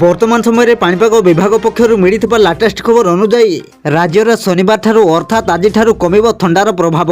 बर्तमान समय पाणीपाग विभाग पक्षर मिलिथिबा लाटेस्ट खबर अनुसार राज्यर शनिवार ठारू अर्थात आज ठारू कमिबो थंडार प्रभाव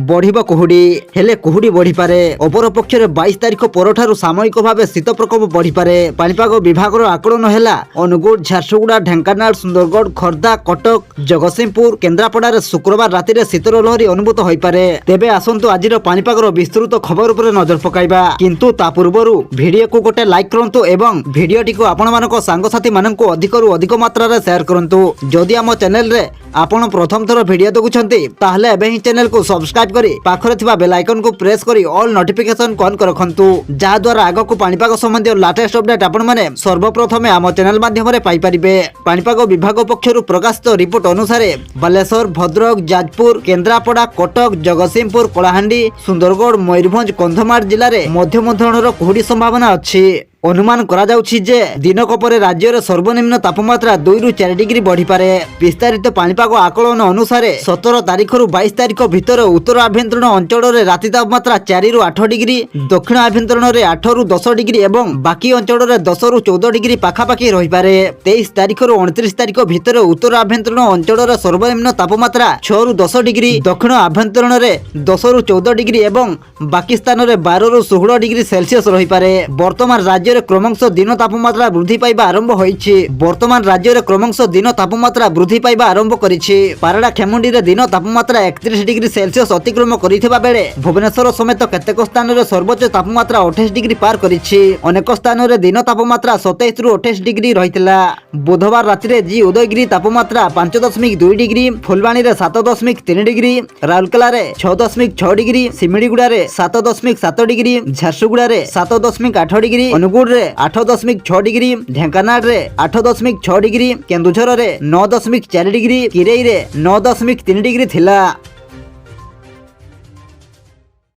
बढ़िबो कुहुडी हेले कुहुडी बढ़ी पारे। अपर पक्षरे 22 तारिख परठारू सामयिक भाव शीत प्रकोप बढ़ी पारे। पाणीपाग विभाग आकलन हैला अनुगुल, झारसुगुड़ा, ढेंकानाल, सुंदरगढ़, खोर्धा, कटक, जगतसिंहपुर, केन्द्रापड़ा शुक्रवार राति में शीतर लहरी अनुभूत हो पारे। तेबे आसंतु आज पाणीपाग विस्तृत खबर उपर नजर पकाइबा, किंतु ता पूर्वरु वीडियो को गोटे लाइक करंतु एवं वीडियोटी को आपण सांगसाथी मानकु अधिकरु अधिक मात्रा रे शेयर करंतु। जदि आम चैनल रे आपण प्रथम थर वीडियो देखुछंती ताहले एबे ही चैनल को सब्सक्राइब करी पाखरे थिबा बेल आइकन को प्रेस करी ऑल नोटिफिकेशन ऑन कर रखंतु, जा द्वारा आगो को पाणीपाग संबंधी लेटेस्ट अपडेट आपण माने सर्वप्रथमे आम चैनल माध्यम रे पाई परिबे। पाणीपाग विभाग पक्षरु प्रकाशित रिपोर्ट अनुसार बालेश्वर, भद्रक, जाजपुर, केन्द्रापड़ा, कटक, जगतसिंहपुर, कलाहांडी, सुंदरगढ़, मयूरभंज, कंधमाल जिले में मध्यम धरणर कुहुडी संभावना अच्छी। अनुमान करा जाउछि जे दिनक परे राज्यर सर्वनिम्न तापमात्रा 2 रु 4 डिग्री बढ़ी पारे। विस्तारित पाणीपाग आकलन अनुसार 17 तारिख रु 22 तारिख भितर उत्तर आभ्यंतरण अंचल रे राति तापमात्रा 4 रु 8 डिग्री, दक्षिण आभ्यंतरण रे 8 रु 10 डिग्री एवं बाकी अंचल रे 10 रु 14 डिग्री पाखापाखि रही पारे। 23 तारिख रु 29 तारिख भितर उत्तर आभ्यंतरण अंचल रे सर्वनिम्न तापमात्रा 6 रु 10 डिग्री, दक्षिण आभ्यंतरण रे 10 रु 14 डिग्री एवं बाकी स्थान रे 12 रु 16 डिग्री सेल्सियस रही पारे। वर्तमान राज्य क्रमश दिन तापमात्रा वृद्धि पाइबा आरंभ होइछि। वर्तमान राज्य क्रमश दिन तापमात्रा वृद्धि पाइबा आरंभ करिछि। पारडा खेमुंडी रे दिन तापमात्रा 31 डिग्री सेल्सियस अतिक्रम करिथिबा बेले भुवनेश्वर समेत केतेक स्थान रे सर्वोच्च तापमात्रा 28 डिग्री पार करिछि। अनेक स्थान रे दिन तापमात्रा 27 रु 28 डिग्री रहितला। बुधवार राति रे जी उदयगिरी तापमात्रा 5.2 डिग्री, फुलबाणी रे 7.3 डिग्री, राउरकेला रे 6.6 डिग्री, सिमिडीगुड़ा रे 7.7 डिग्री, झारसुगुड़ा रे 7.8 डिग्री, अनुगुल 8.6 डिग्री, ढेंकानाल रे 8.6 डिग्री, केन्दुझर रे 9.4 डिग्री, किरई रे 9.3 डिग्री थिला।